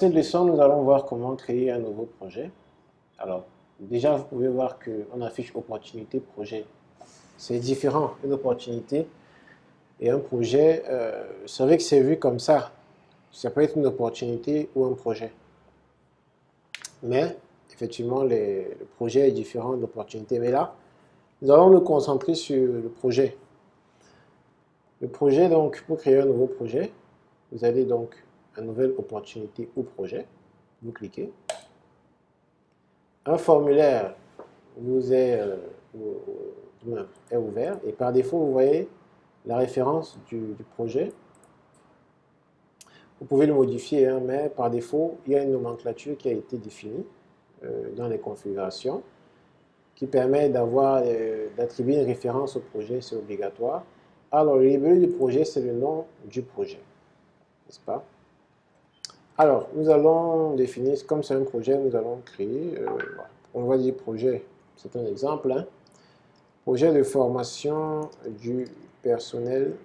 Cette leçon, nous allons voir comment créer un nouveau projet. Alors, déjà, vous pouvez voir qu'on affiche opportunité, projet. C'est différent, une opportunité et un projet. C'est vrai que c'est vu comme ça. Ça peut être une opportunité ou un projet. Mais, effectivement, le projet est différent de l'opportunité. Mais là, nous allons nous concentrer sur le projet. Le projet, donc, pour créer un nouveau projet, vous allez donc à nouvelle opportunité ou projet. Vous cliquez. Un formulaire vous est ouvert et par défaut, vous voyez la référence du projet. Vous pouvez le modifier, hein, mais par défaut, il y a une nomenclature qui a été définie dans les configurations qui permet d'attribuer une référence au projet, c'est obligatoire. Alors, le libellé du projet, c'est le nom du projet, n'est-ce pas? Alors, nous allons définir, comme c'est un projet, nous allons créer, on va dire projet, c'est un exemple, hein. Projet de formation du personnel,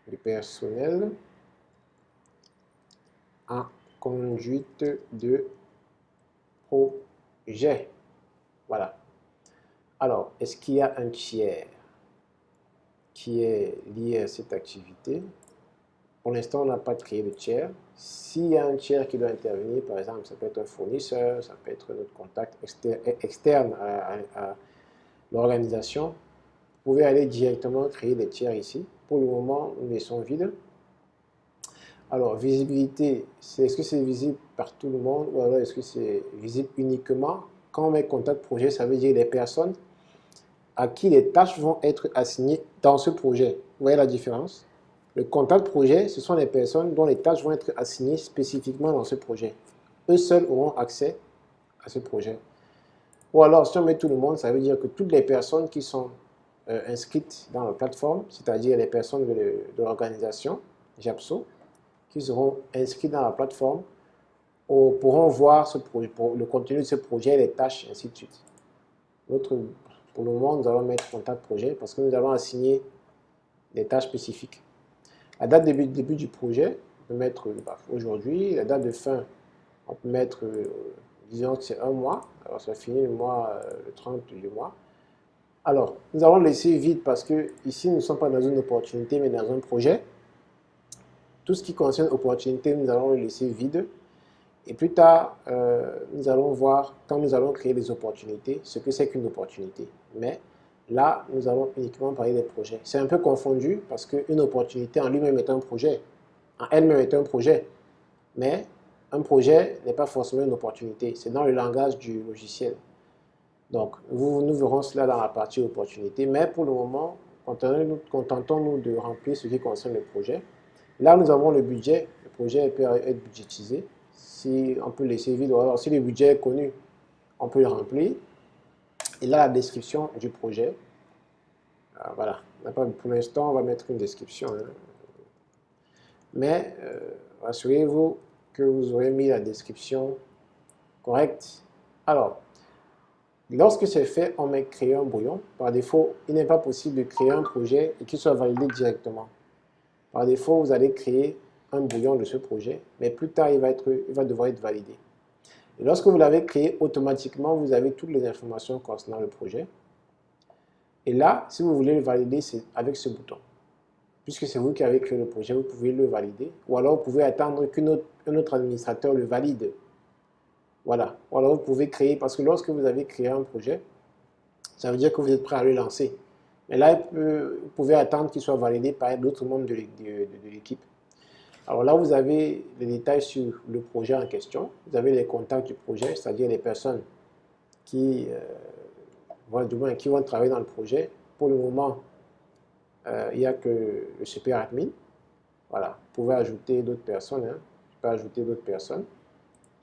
du personnel en conduite de projet. Voilà. Alors, est-ce qu'il y a un tiers qui est lié à cette activité? Pour l'instant, on n'a pas créé de tiers. S'il y a un tiers qui doit intervenir, par exemple, ça peut être un fournisseur, ça peut être notre contact externe à l'organisation, vous pouvez aller directement créer des tiers ici. Pour le moment, nous laissons vide. Alors, visibilité, est-ce que c'est visible par tout le monde ou alors est-ce que c'est visible uniquement quand on met contact projet, ça veut dire les personnes à qui les tâches vont être assignées dans ce projet. Vous voyez la différence? Le contact projet, ce sont les personnes dont les tâches vont être assignées spécifiquement dans ce projet. Eux seuls auront accès à ce projet. Ou alors, si on met tout le monde, ça veut dire que toutes les personnes qui sont inscrites dans la plateforme, c'est-à-dire les personnes de l'organisation JAPSO, qui seront inscrits dans la plateforme pourront voir le contenu de ce projet, les tâches, ainsi de suite. Pour le moment, nous allons mettre contact projet parce que nous allons assigner des tâches spécifiques. La date de début du projet, on peut mettre aujourd'hui. La date de fin, on peut mettre, disons que c'est un mois. Alors, ça finit le 30 du mois. Alors, nous allons laisser vide parce que ici, nous ne sommes pas dans une opportunité, mais dans un projet. Tout ce qui concerne opportunité, nous allons le laisser vide. Et plus tard, nous allons voir, quand nous allons créer des opportunités, ce que c'est qu'une opportunité. Mais là, nous allons uniquement parler des projets. C'est un peu confondu parce qu'une opportunité en lui-même est un projet. En elle-même est un projet. Mais un projet n'est pas forcément une opportunité. C'est dans le langage du logiciel. Donc, nous verrons cela dans la partie opportunité. Mais pour le moment, contentons-nous de remplir ce qui concerne le projet. Là, nous avons le budget. Le projet peut être budgétisé. Si on peut laisser vide, ou alors si le budget est connu, on peut le remplir. Et là, la description du projet. Voilà. Pour l'instant, on va mettre une description, hein. Mais rassurez-vous que vous aurez mis la description correcte. Alors, lorsque c'est fait, on met créer un brouillon. Par défaut, il n'est pas possible de créer un projet et qu'il soit validé directement. Par défaut, vous allez créer un brouillon de ce projet, mais plus tard, il va devoir être validé. Et lorsque vous l'avez créé, automatiquement, vous avez toutes les informations concernant le projet. Et là, si vous voulez le valider, c'est avec ce bouton. Puisque c'est vous qui avez créé le projet, vous pouvez le valider. Ou alors, vous pouvez attendre qu'un autre administrateur le valide. Voilà. Ou alors, vous pouvez créer, parce que lorsque vous avez créé un projet, ça veut dire que vous êtes prêt à le lancer. Mais là, vous pouvez attendre qu'il soit validé par d'autres membres de l'équipe. Alors là, vous avez les détails sur le projet en question. Vous avez les contacts du projet, c'est-à-dire les personnes qui, qui vont travailler dans le projet. Pour le moment, il n'y a que le super admin. Voilà, vous pouvez ajouter d'autres personnes, hein. Je peux ajouter d'autres personnes.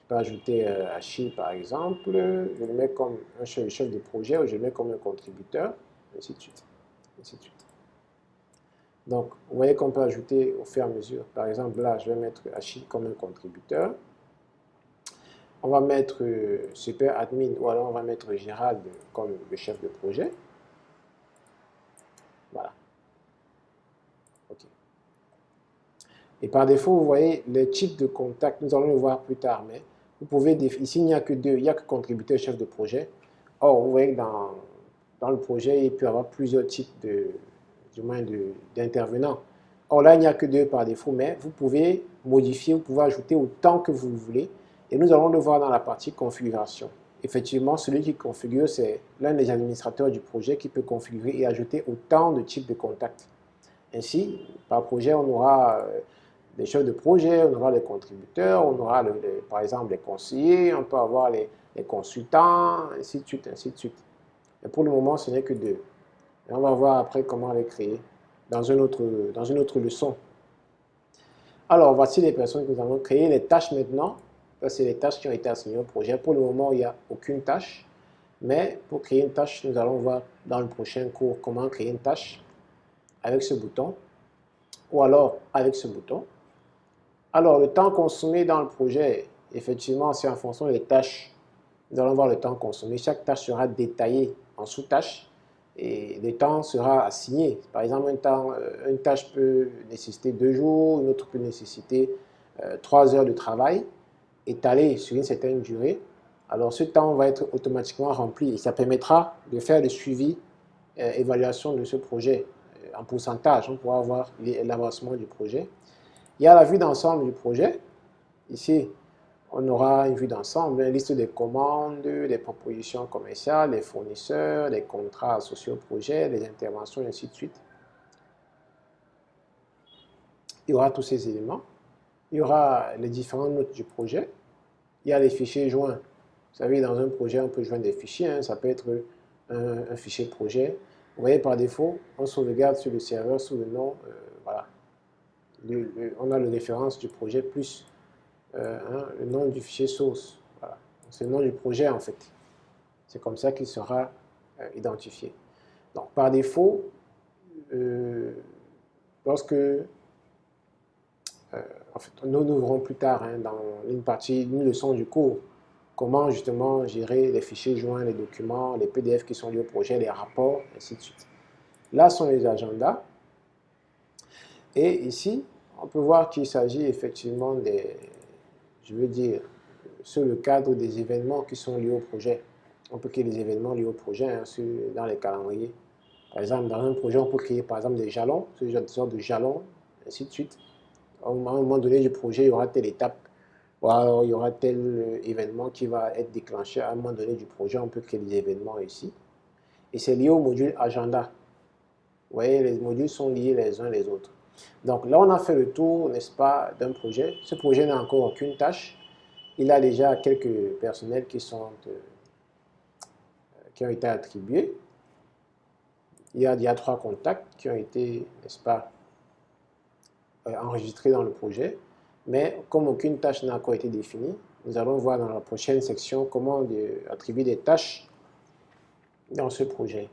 Je peux ajouter Achille, par exemple. Je le mets comme un chef de projet ou je le mets comme un contributeur, ainsi de suite. Ainsi de suite. Donc, vous voyez qu'on peut ajouter au fur et à mesure. Par exemple, là, je vais mettre Achille comme un contributeur. On va mettre super admin ou alors on va mettre Gérald comme le chef de projet. Voilà. OK. Et par défaut, vous voyez, le type de contact, nous allons le voir plus tard, mais vous pouvez ici, il n'y a que deux, il n'y a que contributeur et chef de projet. Or, vous voyez que dans le projet, il peut y avoir plusieurs types du moins d'intervenants. Or là, il n'y a que deux par défaut, mais vous pouvez modifier, vous pouvez ajouter autant que vous voulez. Et nous allons le voir dans la partie configuration. Effectivement, celui qui configure, c'est l'un des administrateurs du projet qui peut configurer et ajouter autant de types de contacts. Ainsi, par projet, on aura des chefs de projet, on aura les contributeurs, on aura par exemple les conseillers, on peut avoir les consultants, ainsi de suite, ainsi de suite. Mais pour le moment, ce n'est que deux. Et on va voir après comment les créer dans une autre leçon. Alors, voici les personnes que nous avons créées. Les tâches maintenant, ça c'est les tâches qui ont été assignées au projet. Pour le moment, il n'y a aucune tâche. Mais pour créer une tâche, nous allons voir dans le prochain cours comment créer une tâche avec ce bouton ou alors avec ce bouton. Alors, le temps consommé dans le projet, effectivement, c'est en fonction des tâches. Nous allons voir le temps consommé. Chaque tâche sera détaillée en sous-tâches et le temps sera assigné. Par exemple, une tâche peut nécessiter 2 jours, une autre peut nécessiter 3 heures de travail étalé sur une certaine durée. Alors, ce temps va être automatiquement rempli et ça permettra de faire le suivi, évaluation de ce projet en pourcentage. On pourra voir l'avancement du projet. Il y a la vue d'ensemble du projet. Ici, on aura une vue d'ensemble, une liste des commandes, des propositions commerciales, des fournisseurs, des contrats associés au projet, des interventions, et ainsi de suite. Il y aura tous ces éléments. Il y aura les différentes notes du projet. Il y a les fichiers joints. Vous savez, dans un projet, on peut joindre des fichiers. Hein. Ça peut être un fichier projet. Vous voyez, par défaut, on sauvegarde sur le serveur sous le nom, voilà. On a le référence du projet plus le nom du fichier source. Voilà. C'est le nom du projet en fait. C'est comme ça qu'il sera identifié. Donc par défaut, lorsque en fait, nous verrons plus tard dans une leçon du cours comment justement gérer les fichiers joints, les documents, les PDF qui sont liés au projet, les rapports, ainsi de suite. Là sont les agendas. Et ici, on peut voir qu'il s'agit effectivement je veux dire, sur le cadre des événements qui sont liés au projet. On peut créer des événements liés au projet dans les calendriers. Par exemple, dans un projet, on peut créer par exemple des jalons, ce genre de jalons, ainsi de suite. À un moment donné du projet, il y aura telle étape, ou alors il y aura tel événement qui va être déclenché à un moment donné du projet. On peut créer des événements ici. Et c'est lié au module agenda. Vous voyez, les modules sont liés les uns les autres. Donc là, on a fait le tour, n'est-ce pas, d'un projet. Ce projet n'a encore aucune tâche. Il a déjà quelques personnels qui ont été attribués. Il y a 3 contacts qui ont été, n'est-ce pas, enregistrés dans le projet. Mais comme aucune tâche n'a encore été définie, nous allons voir dans la prochaine section comment attribuer des tâches dans ce projet.